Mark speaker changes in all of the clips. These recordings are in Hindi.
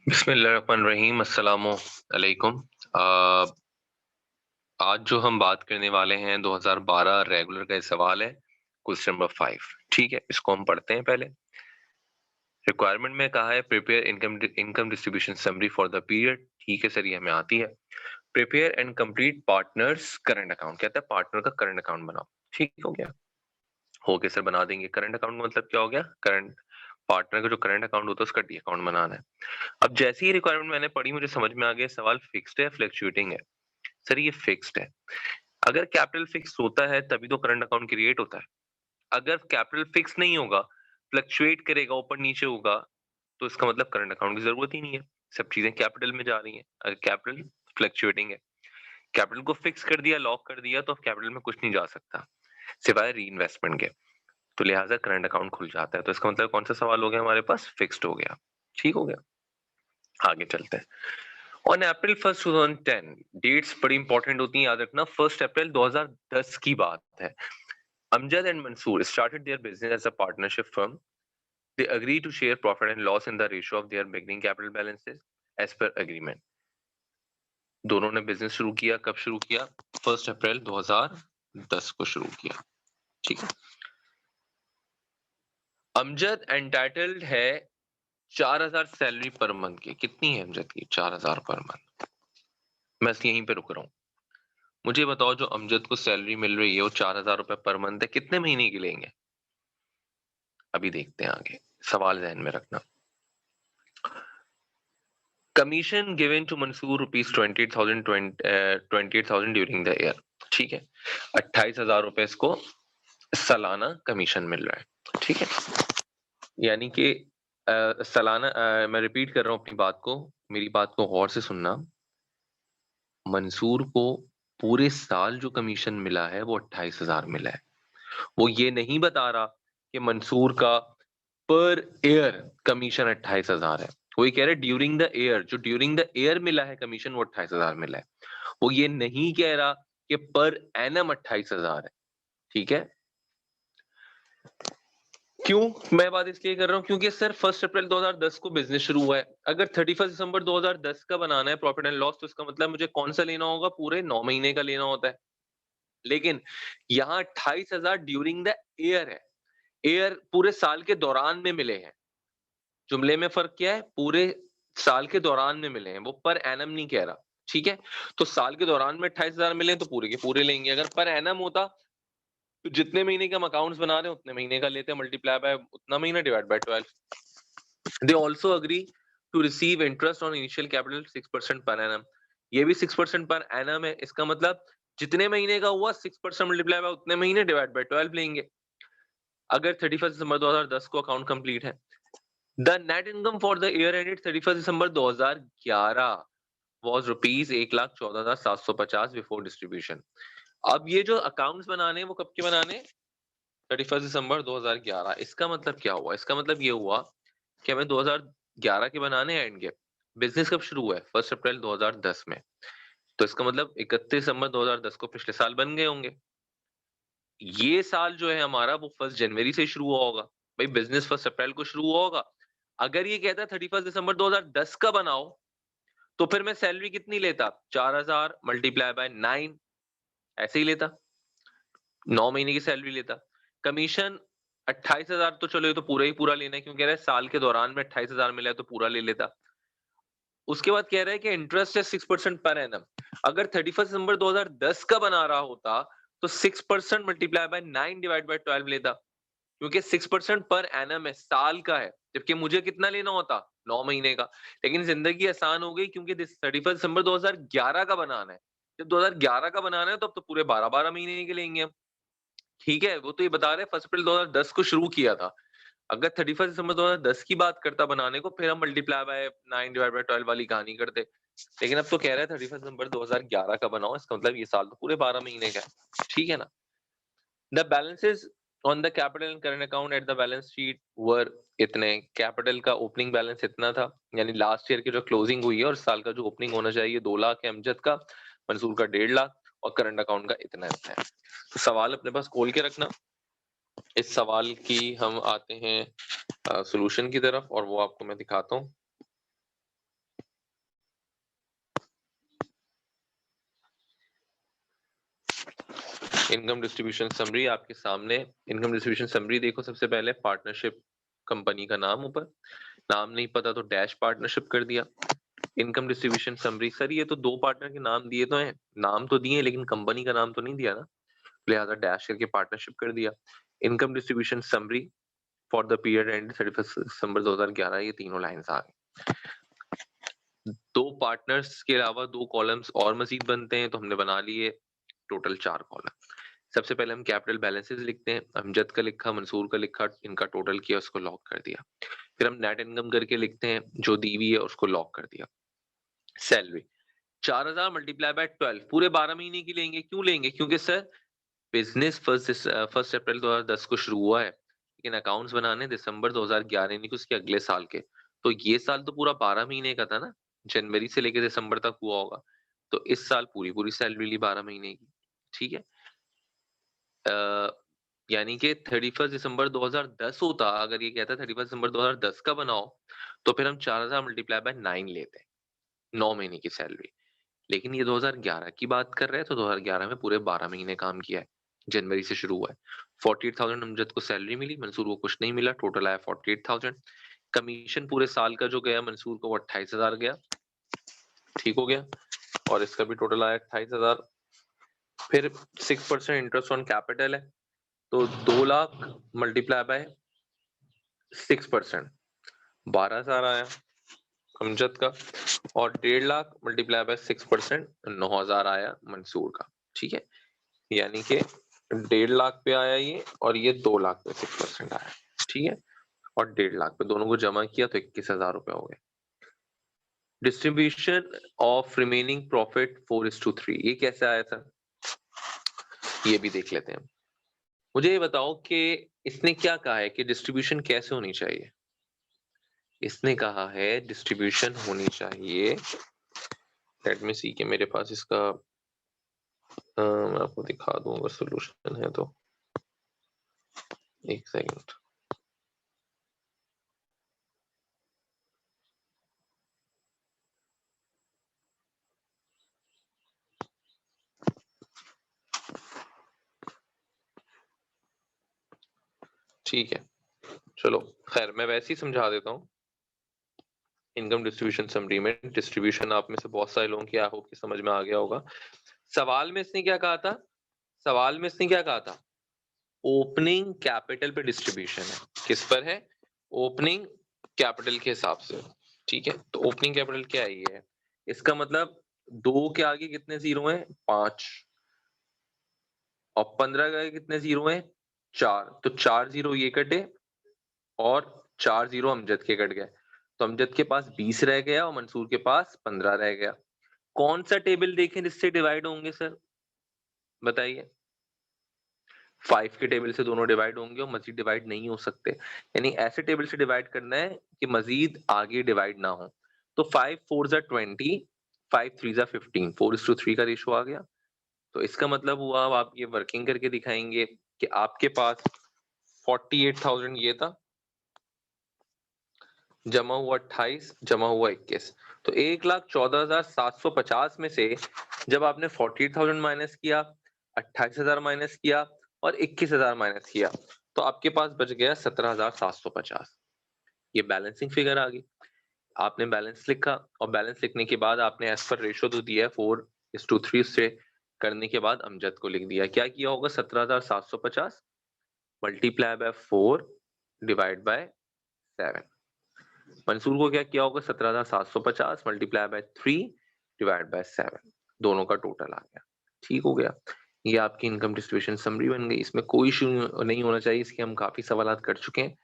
Speaker 1: बिस्मिल्लाहिर्रहमानिर्रहीम अस्सलामु अलैकुम। आज जो हम बात करने वाले हैं 2012 रेगुलर का ये सवाल है, क्वेश्चन नंबर 5। ठीक है, इसको हम पढ़ते हैं पहले। रिक्वायरमेंट में कहा है prepare income distribution summary for the period. ठीक है सर, ये हमें आती है। Prepare and complete partners current account, कहता है पार्टनर का करंट अकाउंट बनाओ। ठीक हो गया, हो गया सर, बना देंगे। करंट अकाउंट का मतलब क्या हो गया? करंट पार्टनर का जो करंट अकाउंट होता है उसका डी अकाउंट बनाना है। अब जैसे ही रिक्वायरमेंट मैंने पढ़ी मुझे समझ में आ गया सवाल फिक्स्ड है फ्लक्चुएटिंग है। सर ये फिक्स्ड है। अगर कैपिटल फिक्स होता है तभी तो करंट अकाउंट क्रिएट होता है। अगर कैपिटल फिक्स नहीं होगा, फ्लक्चुएट करेगा, ऊपर नीचे होगा, तो इसका मतलब करंट अकाउंट की जरूरत ही नहीं है। सब चीजें कैपिटल में जा रही हैं। अगर कैपिटल फ्लक्चुएटिंग है, कैपिटल को फिक्स कर दिया, लॉक कर दिया, तो अब कैपिटल में कुछ नहीं जा सकता सिवाय री इन्वेस्टमेंट के। तो लिहाजा करंट अकाउंट खुल जाता है। तो इसका मतलब कौन सा सवाल हो गया हमारे पास? फिक्स्ड हो गया। ठीक हो गया, आगे चलते हैं। ऑन अप्रैल 1 2010, डेट्स बड़ी इंपॉर्टेंट होती हैं, याद रखना। 1 अप्रैल 2010 की बात है। Amjad and Mansoor started their business as a partnership firm. They agreed to share profit and loss in the ratio of their beginning capital balances as per agreement. दोनों ने बिजनेस शुरू किया। कब शुरू किया? 1 अप्रैल 2010 को शुरू किया। ठीक है। अमजद एंटाइटल्ड है 4000 सैलरी पर मंथ की। कितनी है अमजद की? 4000 पर मंथ। मैं यहीं पे रुक रहा हूँ। मुझे बताओ, जो अमजद को सैलरी मिल रही है वो 4000 रुपए पर मंथ है, कितने महीने की लेंगे? अभी देखते हैं आगे। सवाल ध्यान में रखना। Commission given to Mansoor rupees 28,000 during the year. ठीक है, 28,000 रुपए इसको सालाना कमीशन मिल रहा है। ठीक है, यानी कि सालाना, मैं रिपीट कर रहा हूँ अपनी बात को, मेरी बात को गौर से सुनना। मंसूर को पूरे साल जो कमीशन मिला है वो 28,000 मिला है। वो ये नहीं बता रहा कि मंसूर का पर ईयर कमीशन 28,000 है। वो ये कह रहे ड्यूरिंग द ईयर, जो ड्यूरिंग द ईयर मिला है कमीशन वो 28,000 मिला है। वो ये नहीं कह रहा कि पर एनम 28,000 है। ठीक है, क्यों मैं बात इसलिए कर रहा हूँ क्योंकि सर 1 अप्रैल 2010 को बिजनेस शुरू हुआ है। अगर 31 दिसंबर 2010 का बनाना है प्रॉफिट एंड लॉस, तो इसका मतलब मुझे कौन सा लेना होगा? पूरे 9 महीने का लेना होता है। लेकिन यहाँ 28,000 ड्यूरिंग द ईयर है। ईयर पूरे साल के दौरान में मिले हैं। जुमले में फर्क क्या है? पूरे साल के दौरान में मिले हैं, वो पर एनम नहीं कह रहा। ठीक है, तो साल के दौरान में 28,000 मिले तो पूरे के पूरे लेंगे। अगर पर एनम होता तो जितने महीने के हम अकाउंट्स बना रहे हैं उतने महीने का लेते हैं, मल्टीप्लाई बाय उतना महीना divide by 12। They also agree to receive interest on initial capital 6% per annum. ये भी 6% पर एनम है। इसका मतलब जितने महीने का हुआ 6% मल्टीप्लाई बाय उतने महीने डिवाइड बाय 12 लेंगे। अगर 31 दिसंबर 2010 को अकाउंट कंप्लीट है। The net income for the year ended 31 December 2011 was rupees 1,14,750 before distribution. अब ये जो अकाउंट्स बनाने हैं वो कब के बनाने? 31 दिसंबर 2011। इसका मतलब क्या हुआ? इसका मतलब ये हुआ कि हमें 2011 के बनाने हैं एंड के। बिजनेस कब शुरू हुआ है? 1 अप्रैल 2010 में। तो इसका मतलब 31 दिसंबर 2010 को पिछले साल बन गए होंगे। ये साल जो है हमारा वो 1 जनवरी से शुरू हुआ होगा। भाई बिजनेस 1 अप्रैल को शुरू हुआ होगा। अगर ये कहता 31 दिसंबर 2010 का बनाओ, तो फिर मैं सैलरी कितनी लेता? 4000 मल्टीप्लाई बाय 9, ऐसे ही लेता। 9 महीने की सैलरी लेता। कमीशन 28,000, तो चलो ये तो पूरा ही पूरा लेना है, क्यों कह रहा है साल के दौरान में 28,000 मिला है तो पूरा ले लेता। उसके बाद कह रहा है कि इंटरेस्ट है 6% पर एनम। अगर 31 दिसंबर 2010 का बना रहा होता तो 6% मल्टीप्लाई बाय 9 डिवाइड बाय 12 लेता, क्योंकि 6% पर एनम है, साल का है। जबकि मुझे कितना लेना होता? 9 महीने का। लेकिन जिंदगी आसान हो गई क्योंकि 31 दिसंबर 2011 का बनाना है। जब 2011 का बनाना है तो अब तो पूरे 12-12 महीने के लेंगे हम। ठीक है, वो तो ये बता रहे हैं 1 अप्रैल 2010 को शुरू किया था। अगर 31 दिसंबर 2010 की बात करता बनाने को, फिर हम मल्टीप्लाई बाय 9 डिवाइड बाय 12 वाली कहानी करते। लेकिन अब तो कह रहा है 31 दिसंबर 2011 का बनाओ, इसका मतलब ये साल तो पूरे 12 महीने का है। ठीक है ना? The balances on the capital and current account at the balance sheet were इतने। कैपिटल का ओपनिंग बैलेंस इतना था, यानी लास्ट ईयर की जो क्लोजिंग हुई है और साल का जो ओपनिंग होना चाहिए 2 लाख है अमजद का, मंसूर का 1.5 लाख, और करंट अकाउंट का इतना इतना है। तो सवाल अपने पास खोल के रखना। इस सवाल की हम आते हैं सॉल्यूशन की तरफ, और वो आपको मैं दिखाता हूँ। इनकम डिस्ट्रीब्यूशन समरी आपके सामने। इनकम डिस्ट्रीब्यूशन समरी देखो, सबसे पहले पार्टनरशिप, कंपनी का नाम ऊपर, नाम नहीं पता तो डैश पार्टनरशिप कर दिया। इनकम डिस्ट्रीब्यूशन समरी, सर ये तो दो पार्टनर के नाम दिए तो हैं, नाम तो दिए लेकिन कंपनी का नाम तो नहीं दिया ना, लिहाजा डैश करके पार्टनरशिप कर दिया। Income distribution summary for the period and 31 दिसंबर 2011, ये तीनों लाइंस आ गई। दो पार्टनर्स के अलावा दो कॉलम्स और मजीद बनते हैं, तो हमने बना लिए टोटल 4 कॉलम। सबसे पहले हम कैपिटल बैलेंसेस लिखते हैं, अमजद का लिखा, मंसूर का लिखा, इनका टोटल किया, उसको लॉक कर दिया। फिर हम नेट इनकम करके लिखते हैं, जो दी हुई है उसको लॉक कर दिया। सैलरी 4000 मल्टीप्लाई बाय 12, पूरे 12 महीने की लेंगे। क्यों लेंगे? क्योंकि सर बिजनेस फर्स्ट अप्रैल 2010 को शुरू हुआ है, लेकिन अकाउंट्स बनाने दिसंबर 2011 यानी कि उसके अगले साल के, तो ये साल तो पूरा 12 महीने का था ना, जनवरी से लेकर दिसंबर तक हुआ होगा, तो इस साल पूरी पूरी सैलरी ली 12 महीने की। ठीक है, यानी कि 31 दिसंबर 2010 होता, अगर ये कहता 31 दिसंबर 2010 का बनाओ, तो फिर हम 4000 मल्टीप्लाई बाय 9 लेते हैं, 9 महीने की सैलरी। लेकिन ये 2011 की बात कर रहे हैं, तो 2011 में पूरे 12 महीने काम किया है, जनवरी से शुरू हुआ है। 48,000 अमजद को सैलरी मिली, मंसूर को कुछ नहीं मिला, टोटल आया 48,000। कमीशन पूरे साल का जो गया मंसूर को वो 28,000 गया, ठीक हो गया, और इसका भी टोटल आया 28,000। फिर 6% इंटरेस्ट ऑन कैपिटल है, तो 2 लाख मल्टीप्लाई बाय 6%, 12,000 आया अमजद का, और 1.5 लाख मल्टीप्लाई बाय 6%, 9,000 आया मंसूर का। ठीक है, यानी कि 1.5 लाख पे आया ये, और ये 2 लाख पे 6% आया। ठीक है, और 1.5 लाख पे दोनों को जमा किया तो 21,000 रुपए हो गए। डिस्ट्रीब्यूशन ऑफ रिमेनिंग प्रॉफिट 4:3, ये कैसे आया था, ये भी देख लेते हैं। मुझे ये बताओ कि इसने क्या कहा है कि डिस्ट्रीब्यूशन कैसे होनी चाहिए। इसने कहा है डिस्ट्रीब्यूशन होनी चाहिए, लेट मी सी कि मेरे पास इसका मैं आपको दिखा दूं अगर सॉल्यूशन है तो, एक सेकंड। ठीक है, चलो खैर मैं वैसे ही समझा देता हूँ। इनकम डिस्ट्रीब्यूशन समरी में डिस्ट्रीब्यूशन आप में से बहुत सारे लोगों की आई होप कि समझ में आ गया होगा। सवाल में इसने क्या कहा था, सवाल में इसने क्या कहा था, ओपनिंग कैपिटल पे डिस्ट्रीब्यूशन है। किस पर है? ओपनिंग कैपिटल के हिसाब से। ठीक है, तो ओपनिंग कैपिटल क्या है, ये है, इसका मतलब 2 के आगे कितने जीरो हैं? 5, और 15 के आगे कितने जीरो हैं? 4, तो 4 जीरो ये कटे, और 4 जीरो अमजद के कट गए, तो अमजद के पास 20 रह गया और मंसूर के पास 15 रह गया। कौन सा टेबल देखें जिससे डिवाइड होंगे सर, बताइए। 5 के टेबल से दोनों डिवाइड होंगे और मजीद डिवाइड नहीं हो सकते, यानी ऐसे टेबल से डिवाइड करना है कि मजीद आगे डिवाइड ना हो। तो 5 4 जा 20, 5 3 जा 15, 4:3 का रेशो आ गया। तो इसका मतलब हुआ, अब आप ये वर्किंग करके दिखाएंगे कि आपके पास 48,000 ये था, जमा हुआ 28, जमा हुआ 21, तो 1,14,750 में से जब आपने 48,000 माइनस किया, 28,000 माइनस किया और 21,000 माइनस किया, तो आपके पास बच गया 17,750। ये बैलेंसिंग फिगर आ गई। आपने बैलेंस लिखा, और बैलेंस लिखने के बाद आपने एज पर रेशो तो दिया है 4:3 से, करने के बाद अमजद को लिख दिया। क्या किया होगा? 17,750 multiply by 4 divide by 7। Mansoor को क्या किया होगा? 17,750 मल्टीप्लाई बाय 3 डिवाइड बाय 7, दोनों का टोटल आ गया। ठीक हो गया, ये आपकी इनकम डिस्ट्रीब्यूशन समरी बन गई। इसमें कोई इशू नहीं होना चाहिए, इसके हम काफी सवाल कर चुके हैं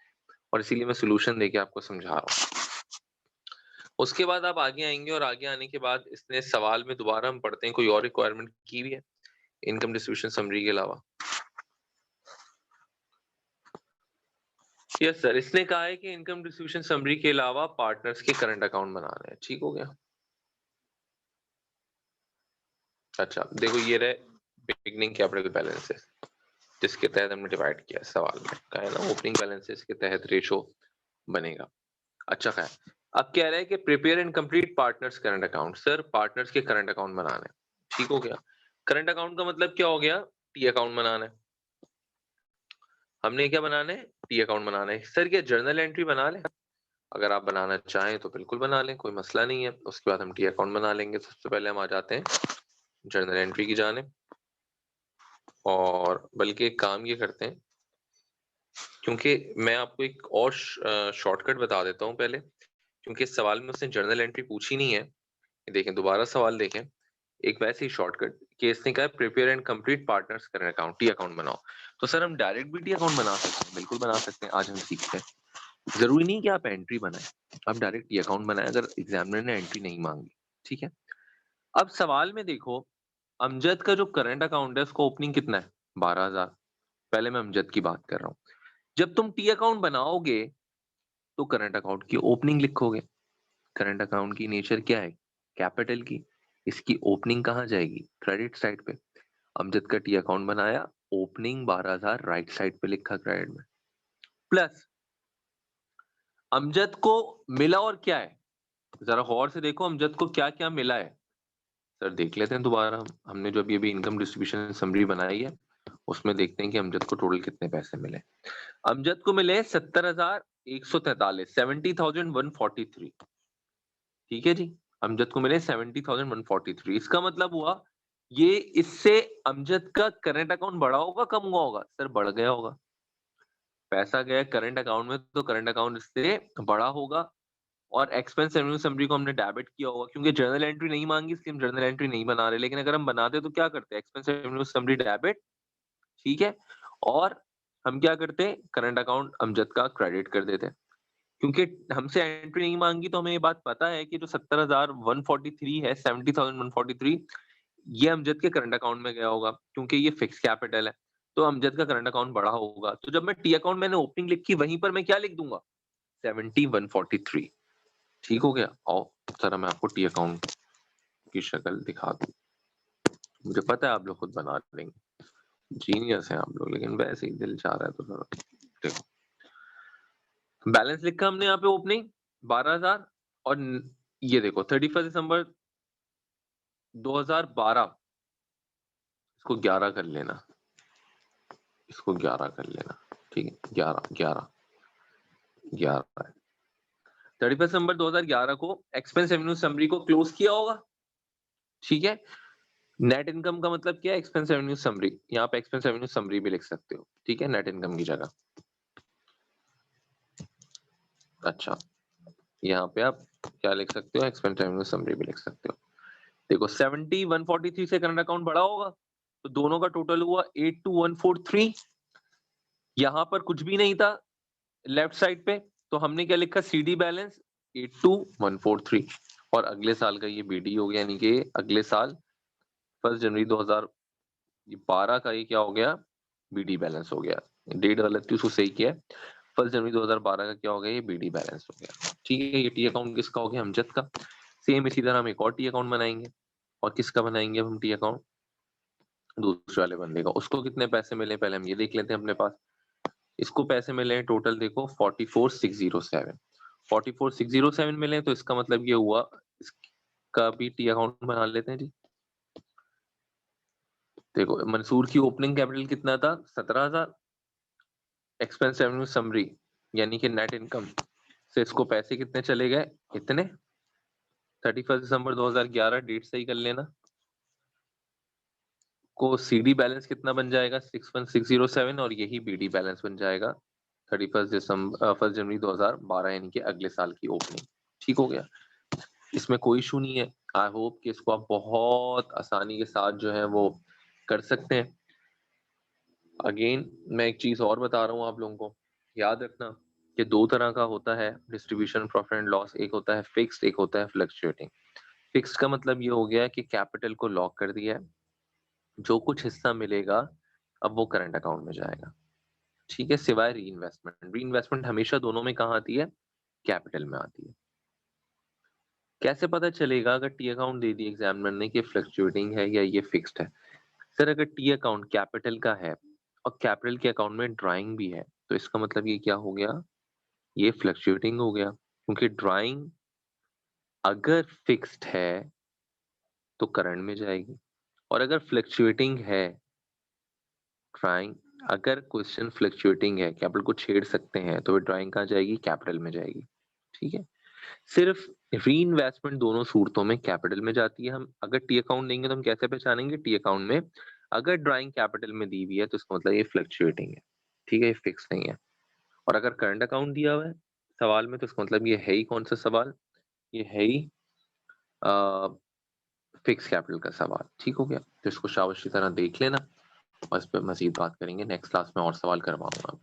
Speaker 1: और इसीलिए मैं सोल्यूशन देके आपको समझा रहा हूँ। उसके बाद आप आगे आएंगे, और आगे आने के बाद इसने सवाल में दोबारा हम पढ़ते हैं कोई और रिक्वायरमेंट की भी है इनकम डिस्ट्रीब्यूशन समरी के अलावा। यस सर, इसने कहा है कि इनकम डिस्ट्रीब्यूशन समरी के अलावा पार्टनर्स के करंट अकाउंट बनाने हैं। ठीक हो गया। अच्छा देखो, ये रहे बिगनिंग कैपिटल बैलेंसेस, जिसके तहत हमने डिवाइड किया सवाल में, कहा है ना ओपनिंग बैलेंसेस के तहत रेशो बनेगा। अच्छा है, अब कह रहे हैं कि prepare and complete partners current account. Sir partners के करंट अकाउंट बनाने, ठीक हो गया। करंट अकाउंट का मतलब क्या हो गया? टी अकाउंट बनाना है। हमने क्या बनाना है? टी अकाउंट बनाना है। सर क्या जर्नल एंट्री बना लें? अगर आप बनाना चाहें तो बिल्कुल बना लें, कोई मसला नहीं है। उसके बाद हम टी अकाउंट बना लेंगे। सबसे पहले हम आ जाते हैं जर्नल एंट्री की जानिब, और बल्कि एक काम ये करते हैं, क्योंकि मैं आपको एक और शॉर्टकट बता देता हूँ पहले, क्योंकि इस सवाल में उसने जर्नल एंट्री पूछी नहीं है। देखें, दोबारा सवाल देखें, एक वैसे ही शॉर्टकट कि इसने कहा prepare and complete partners current account, T account बनाओ। तो सर हम डायरेक्ट भी टी अकाउंट बना सकते हैं, बिल्कुल बना सकते हैं। आज हम सीखते हैं, जरूरी नहीं कि आप एंट्री बनाएं, आप डायरेक्ट टी अकाउंट बनाएं अगर एग्जामिनर ने एंट्री नहीं मांगी। ठीक है, अब सवाल में देखो, अमजद का जो करंट अकाउंट है उसका ओपनिंग कितना है? 12,000। पहले मैं अमजद की बात कर रहा हूँ। जब तुम टी अकाउंट बनाओगे तो करंट अकाउंट की ओपनिंग लिखोगे। करंट अकाउंट की नेचर क्या है? कैपिटल की। इसकी ओपनिंग कहाँ जाएगी? क्रेडिट साइड पे। अमजद का टी अकाउंट बनाया, ओपनिंग 12,000 राइट साइड पे लिखा क्रेडिट में, प्लस अमजद को मिला और क्या है? जरा गौर से देखो अमजद को क्या क्या मिला है। सर देख लेते हैं दोबारा, हमने जो अभी इनकम डिस्ट्रीब्यूशन समरी बनाई है उसमें देखते हैं कि अमजद को टोटल कितने पैसे मिले। अमजद को मिले 70,143, 70,143। ठीक है जी, अमजद को मिले 70,143। इसका मतलब हुआ ये, इससे अमजद का करंट अकाउंट बढ़ा होगा कम हुआ होगा? सर बढ़ गया होगा। पैसा गया करंट अकाउंट में तो करंट अकाउंट इससे बड़ा होगा। और एक्सपेंस रेवेन्यू समरी को हमने डेबिट किया होगा, क्योंकि जर्नल एंट्री नहीं मांगी इसलिए हम जर्नल एंट्री नहीं बना रहे। लेकिन अगर हम बनाते तो क्या करते? एक्सपेंस रेवेन्यू समरी डेबिट, ठीक है, और हम क्या करते? करंट अकाउंट अमजद का क्रेडिट कर देते। क्योंकि हमसे एंट्री नहीं मांगी तो हमें ये बात पता है कि जो 70,143 है, 70,143, ये अमजद के करंट अकाउंट में गया होगा, क्योंकि ये फिक्स कैपिटल है। तो अमजद का करंट अकाउंट बड़ा होगा। तो जब मैं टी अकाउंट मैंने ओपनिंग लिखी, वहीं पर मैं क्या लिख दूंगा? 70,143। ठीक हो गया। आओ जरा मैं आपको टी अकाउंट की शक्ल दिखा दूं। मुझे पता है आप लोग खुद बना लेंगे, जीनियस हैं आप लोग, लेकिन वैसे ही दिल चाह रहा है तो जरा देखो। बैलेंस लिखा हमने यहाँ पे ओपनिंग 12,000, और ये देखो 31 दिसंबर 2012, इसको 11 कर लेना, इसको 11 कर लेना। ठीक है, 11 11 11 31 दिसंबर 2011 को एक्सपेंस रेवेन्यू समरी को क्लोज किया होगा। ठीक है, नेट इनकम का मतलब क्या है? Expense revenue summary. यहाँ पे एक्सपेंस रेवेन्यू समरी भी लिख सकते हो, ठीक है, नेट इनकम की जगह। अच्छा, यहाँ पे आप क्या लिख सकते हो? एक्सपेंस रेवेन्यू समरी भी लिख सकते हो। देखो 70,143 से करंट अकाउंट बढ़ा होगा, तो दोनों का टोटल हुआ 82,143। यहाँ पर कुछ भी नहीं था लेफ्ट साइड पे, तो हमने क्या लिखा? सीडी बैलेंस 82,143, और अगले साल का ये बीडी हो गया, यानी कि अगले साल 1 जनवरी 2012 का ये क्या हो गया? बीडी बैलेंस हो गया। डेट गलत थी, उसको सही किया। 1 जनवरी 2012 का क्या हो गया? ये बीडी बैलेंस हो गया। ठीक है, ये टी अकाउंट किसका हो गया? अमजद का। सेम इसी तरह हम एक और टी अकाउंट बनाएंगे, और किसका बनाएंगे अब हम टी अकाउंट? दूसरे वाले बंदे का। उसको कितने पैसे मिले पहले हम ये देख लेते हैं अपने पास। इसको पैसे मिले हैं टोटल, देखो 44,607, 44,607 मिले हैं। तो इसका मतलब ये हुआ, इसका भी टी अकाउंट बना लेते हैं जी। देखो मंसूर की ओपनिंग कैपिटल कितना था? 17,000। एक्सपेंस रेवेन्यू समरी यानी कि नेट इनकम से इसको पैसे कितने चले गए? इतने। 31 दिसंबर 2011 डेट सही कर लेना। को सीडी बैलेंस कितना बन जाएगा? 61,607, और यही बीडी बैलेंस बन जाएगा 1 जनवरी 2012, यानी कि अगले साल की ओपनिंग। ठीक हो गया, इसमें कोई इशू नहीं है। आई होप कि इसको आप बहुत आसानी के साथ जो है वो कर सकते हैं। अगेन मैं एक चीज और बता रहा हूँ आप लोगों को, याद रखना कि दो तरह का होता है डिस्ट्रीब्यूशन प्रॉफिट एंड लॉस। एक होता है फिक्स्ड, एक होता है फ्लक्चुएटिंग। फिक्स्ड का मतलब ये हो गया कि कैपिटल को लॉक कर दिया है, जो कुछ हिस्सा मिलेगा अब वो करंट अकाउंट में जाएगा। ठीक है, सिवाय री इन्वेस्टमेंट। री इन्वेस्टमेंट हमेशा दोनों में कहाँ आती है? कैपिटल में आती है। कैसे पता चलेगा अगर टी अकाउंट दे दी एग्जामिनर ने कि फ्लक्चुएटिंग है या ये फिक्स्ड है? सर अगर टी अकाउंट कैपिटल का है और कैपिटल के अकाउंट में ड्राइंग भी है, तो इसका मतलब ये क्या हो गया? ये फ्लक्चुएटिंग हो गया, क्योंकि ड्राइंग अगर फिक्स्ड है तो करंट में जाएगी, और अगर फ्लक्चुएटिंग है ड्राइंग, अगर क्वेश्चन फ्लक्चुएटिंग है, कैपिटल को छेड़ सकते हैं, तो ड्राइंग कहाँ जाएगी? कैपिटल में जाएगी। ठीक है? सिर्फ री-इन्वेस्टमेंट दोनों सूरतों में कैपिटल में जाती है। हम अगर टी अकाउंट देंगे तो हम कैसे पहचानेंगे? टी अकाउंट में अगर ड्राइंग कैपिटल में दी हुई है तो इसका मतलब ये फ्लक्चुएटिंग है। ठीक है? ये फिक्स नहीं है। और अगर करंट अकाउंट दिया हुआ है सवाल में तो इसका मतलब ये है ही कौन सा सवाल? ये है ही अ, फिक्स कैपिटल का सवाल। ठीक हो गया? तो इसको शाबाश की तरह देख लेना और इस पे मज़ीद बात करेंगे। नेक्स्ट क्लास में और सवाल करवाऊँगा।